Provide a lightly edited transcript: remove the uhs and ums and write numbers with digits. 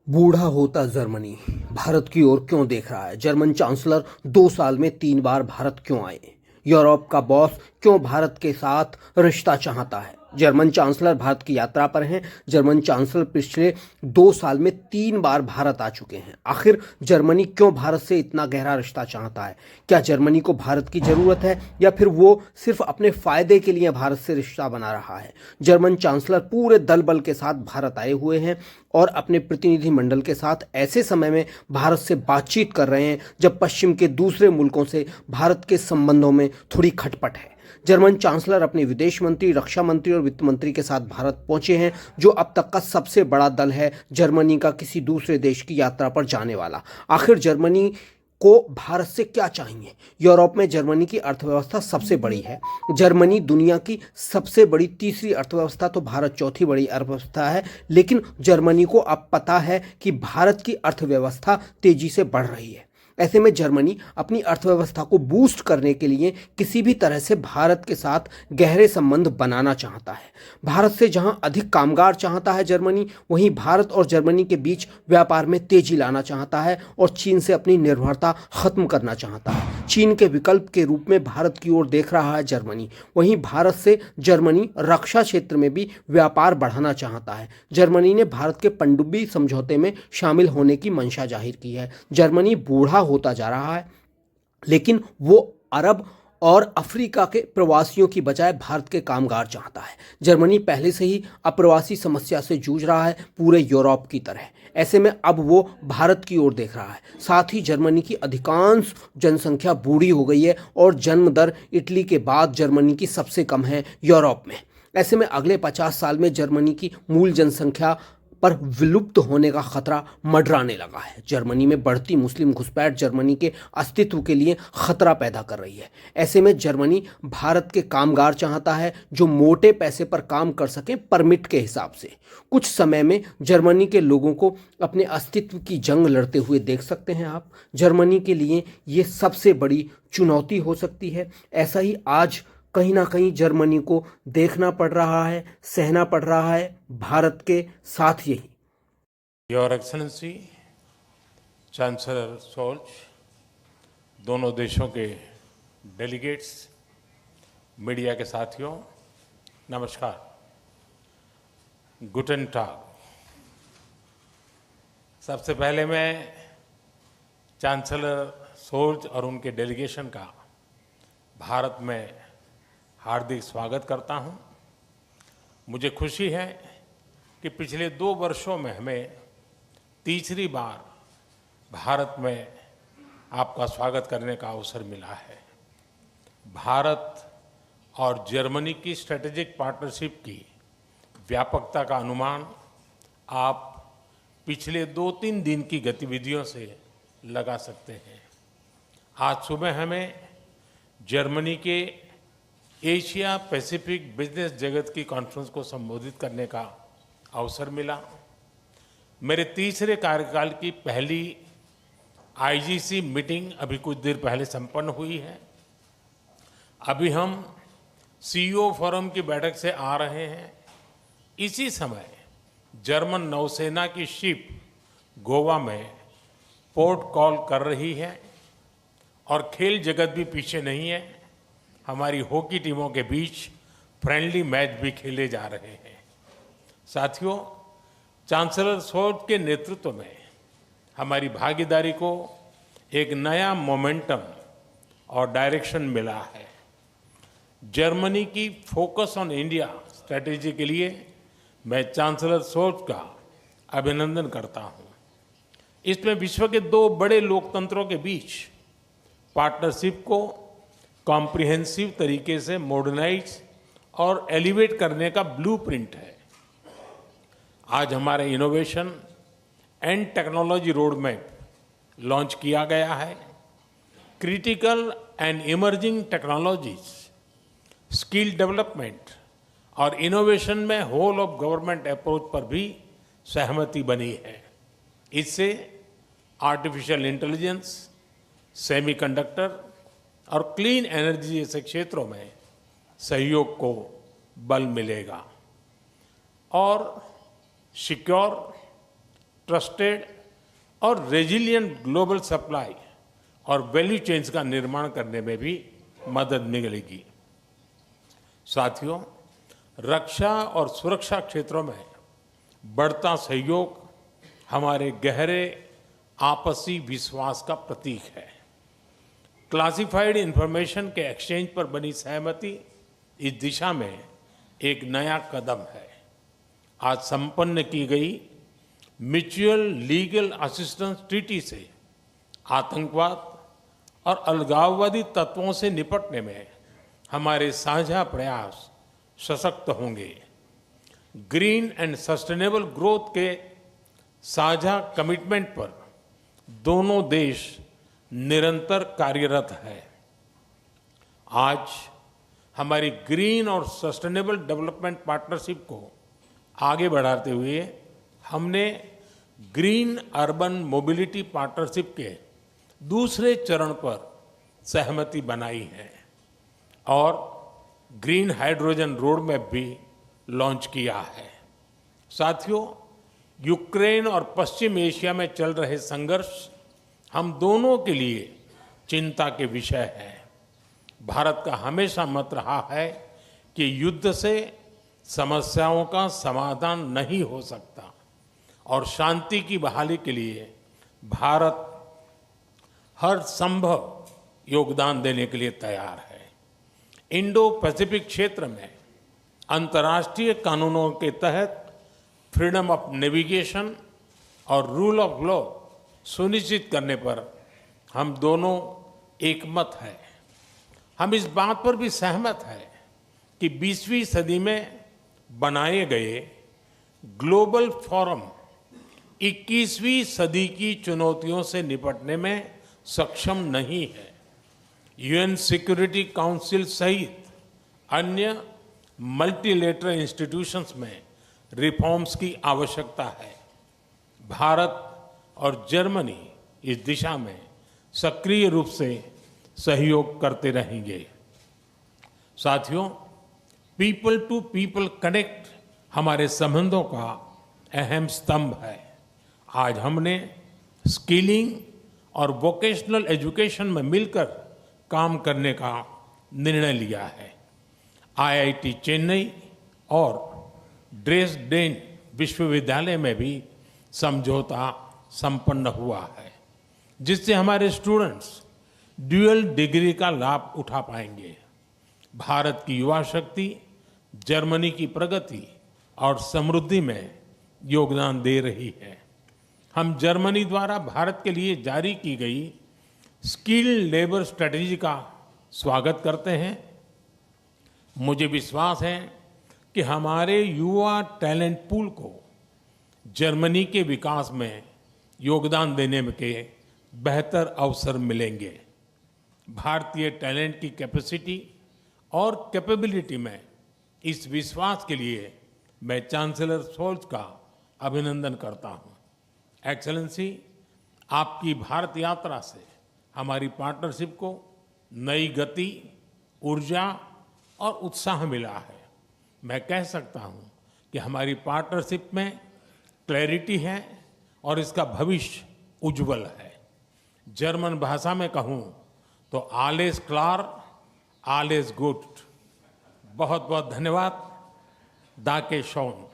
बूढ़ा होता जर्मनी भारत की ओर क्यों देख रहा है? जर्मन चांसलर 2 साल में 3 बार भारत क्यों आए? यूरोप का बॉस क्यों भारत के साथ रिश्ता चाहता है? जर्मन चांसलर भारत की यात्रा पर हैं। जर्मन चांसलर पिछले 2 साल में 3 बार भारत आ चुके हैं। आखिर जर्मनी क्यों भारत से इतना गहरा रिश्ता चाहता है? क्या जर्मनी को भारत की जरूरत है या फिर वो सिर्फ अपने फायदे के लिए भारत से रिश्ता बना रहा है? जर्मन चांसलर पूरे दल बल के साथ भारत आए हुए हैं और अपने प्रतिनिधि मंडल के साथ ऐसे समय में भारत से बातचीत कर रहे हैं जब पश्चिम के दूसरे मुल्कों से भारत के संबंधों में थोड़ी खटपट है। जर्मन चांसलर अपने विदेश मंत्री, रक्षा मंत्री और वित्त मंत्री के साथ भारत पहुंचे हैं, जो अब तक का सबसे बड़ा दल है जर्मनी का किसी दूसरे देश की यात्रा पर जाने वाला। आखिर जर्मनी को भारत से क्या चाहिए? यूरोप में जर्मनी की अर्थव्यवस्था सबसे बड़ी है। जर्मनी दुनिया की सबसे बड़ी तीसरी अर्थव्यवस्था, तो भारत चौथी बड़ी अर्थव्यवस्था है। लेकिन जर्मनी को अब पता है कि भारत की अर्थव्यवस्था तेजी से बढ़ रही है। ऐसे में जर्मनी अपनी अर्थव्यवस्था को बूस्ट करने के लिए किसी भी तरह से भारत के साथ गहरे संबंध बनाना चाहता है। भारत से जहां अधिक कामगार चाहता है जर्मनी, वहीं भारत और जर्मनी के बीच व्यापार में तेजी लाना चाहता है और चीन से अपनी निर्भरता खत्म करना चाहता है। चीन के विकल्प के रूप में भारत की ओर देख रहा है जर्मनी। वहीं भारत से जर्मनी रक्षा क्षेत्र में भी व्यापार बढ़ाना चाहता है। जर्मनी ने भारत के पनडुब्बी समझौते में शामिल होने की मंशा जाहिर की है। जर्मनी बूढ़ा होता जा रहा है, लेकिन वो अरब और अफ्रीका के प्रवासियों की बजाय भारत के कामगार चाहता है। जर्मनी पहले से ही अप्रवासी समस्या से जूझ रहा है, पूरे यूरोप की तरह। ऐसे में अब वो भारत की ओर देख रहा है। साथ ही जर्मनी की अधिकांश जनसंख्या बूढ़ी हो गई है और जन्म दर इटली के बाद जर्मनी की सबसे कम है यूरोप में। ऐसे में अगले 50 साल में जर्मनी की मूल जनसंख्या पर विलुप्त होने का खतरा मंडराने लगा है। जर्मनी में बढ़ती मुस्लिम घुसपैठ जर्मनी के अस्तित्व के लिए खतरा पैदा कर रही है। ऐसे में जर्मनी भारत के कामगार चाहता है जो मोटे पैसे पर काम कर सकें, परमिट के हिसाब से। कुछ समय में जर्मनी के लोगों को अपने अस्तित्व की जंग लड़ते हुए देख सकते हैं आप। जर्मनी के लिए ये सबसे बड़ी चुनौती हो सकती है। ऐसा ही आज कहीं ना कहीं जर्मनी को देखना पड़ रहा है, सहना पड़ रहा है भारत के साथ। यही योर एक्सलेंसी चांसलर सोल्ज, दोनों देशों के डेलीगेट्स, मीडिया के साथियों, नमस्कार, गुटन टाग। सबसे पहले मैं चांसलर सोल्ज और उनके डेलीगेशन का भारत में हार्दिक स्वागत करता हूं। मुझे खुशी है कि पिछले 2 वर्षों में हमें तीसरी बार भारत में आपका स्वागत करने का अवसर मिला है। भारत और जर्मनी की स्ट्रेटेजिक पार्टनरशिप की व्यापकता का अनुमान आप पिछले 2-3 दिन की गतिविधियों से लगा सकते हैं। आज सुबह हमें जर्मनी के एशिया पैसिफिक बिजनेस जगत की कॉन्फ्रेंस को संबोधित करने का अवसर मिला। मेरे तीसरे कार्यकाल की पहली आईजीसी मीटिंग अभी कुछ देर पहले संपन्न हुई है। अभी हम सीईओ फोरम की बैठक से आ रहे हैं। इसी समय जर्मन नौसेना की शिप गोवा में पोर्ट कॉल कर रही है और खेल जगत भी पीछे नहीं है। हमारी हॉकी टीमों के बीच फ्रेंडली मैच भी खेले जा रहे हैं। साथियों, चांसलर सोल्ज के नेतृत्व में हमारी भागीदारी को एक नया मोमेंटम और डायरेक्शन मिला है। जर्मनी की फोकस ऑन इंडिया स्ट्रैटेजी के लिए मैं चांसलर सोल्ज का अभिनंदन करता हूं। इसमें विश्व के 2 बड़े लोकतंत्रों के बीच पार्टनरशिप को कॉम्प्रिहेंसिव तरीके से मॉडर्नाइज और एलिवेट करने का ब्लूप्रिंट है। आज हमारे innovation and technology road map launch किया गया है। Critical and emerging technologies, skill development और इनोवेशन में होल ऑफ गवर्नमेंट अप्रोच पर भी सहमति बनी है। इससे आर्टिफिशियल इंटेलिजेंस, सेमीकंडक्टर और क्लीन एनर्जी जैसे क्षेत्रों में सहयोग को बल मिलेगा और सिक्योर, ट्रस्टेड और रेजिलियंट ग्लोबल सप्लाई और वैल्यू चेन्स का निर्माण करने में भी मदद मिलेगी। साथियों, रक्षा और सुरक्षा क्षेत्रों में बढ़ता सहयोग हमारे गहरे आपसी विश्वास का प्रतीक है। क्लासिफाइड इंफॉर्मेशन के एक्सचेंज पर बनी सहमति इस दिशा में एक नया कदम है। आज संपन्न की गई म्यूचुअल लीगल असिस्टेंस ट्रीटी से आतंकवाद और अलगाववादी तत्वों से निपटने में हमारे साझा प्रयास सशक्त होंगे। ग्रीन एंड सस्टेनेबल ग्रोथ के साझा कमिटमेंट पर दोनों देश निरंतर कार्यरत है। आज हमारी ग्रीन और सस्टेनेबल डेवलपमेंट पार्टनरशिप को आगे बढ़ाते हुए हमने ग्रीन अर्बन मोबिलिटी पार्टनरशिप के दूसरे चरण पर सहमति बनाई है और ग्रीन हाइड्रोजन रोड मैप भी लॉन्च किया है। साथियों, यूक्रेन और पश्चिम एशिया में चल रहे संघर्ष हम दोनों के लिए चिंता के विषय है। भारत का हमेशा मत रहा है कि युद्ध से समस्याओं का समाधान नहीं हो सकता और शांति की बहाली के लिए भारत हर संभव योगदान देने के लिए तैयार है। इंडो पैसिफिक क्षेत्र में अंतर्राष्ट्रीय कानूनों के तहत फ्रीडम ऑफ नेविगेशन और रूल ऑफ लॉ सुनिश्चित करने पर हम दोनों एकमत हैं। हम इस बात पर भी सहमत हैं कि 20वीं सदी में बनाए गए ग्लोबल फोरम 21वीं सदी की चुनौतियों से निपटने में सक्षम नहीं है। यूएन सिक्योरिटी काउंसिल सहित अन्य मल्टीलेटरल इंस्टीट्यूशंस में रिफॉर्म्स की आवश्यकता है। भारत और जर्मनी इस दिशा में सक्रिय रूप से सहयोग करते रहेंगे। साथियों, पीपल टू पीपल कनेक्ट हमारे संबंधों का अहम स्तंभ है। आज हमने स्किलिंग और वोकेशनल एजुकेशन में मिलकर काम करने का निर्णय लिया है। आईआईटी चेन्नई और ड्रेसडेन विश्वविद्यालय में भी समझौता संपन्न हुआ है, जिससे हमारे स्टूडेंट्स ड्यूअल डिग्री का लाभ उठा पाएंगे। भारत की युवा शक्ति जर्मनी की प्रगति और समृद्धि में योगदान दे रही है। हम जर्मनी द्वारा भारत के लिए जारी की गई स्किल्ड लेबर स्ट्रेटजी का स्वागत करते हैं। मुझे विश्वास है कि हमारे युवा टैलेंट पूल को जर्मनी के विकास में योगदान देने के बेहतर अवसर मिलेंगे। भारतीय टैलेंट की कैपेसिटी और कैपेबिलिटी में इस विश्वास के लिए मैं चांसलर शोल्ज का अभिनंदन करता हूं। एक्सेलेंसी, आपकी भारत यात्रा से हमारी पार्टनरशिप को नई गति, ऊर्जा और उत्साह मिला है। मैं कह सकता हूं कि हमारी पार्टनरशिप में क्लैरिटी है और इसका भविष्य उज्जवल है। जर्मन भाषा में कहूं तो आलेस क्लार, आलेस गुड। बहुत बहुत धन्यवाद। दाके शॉन।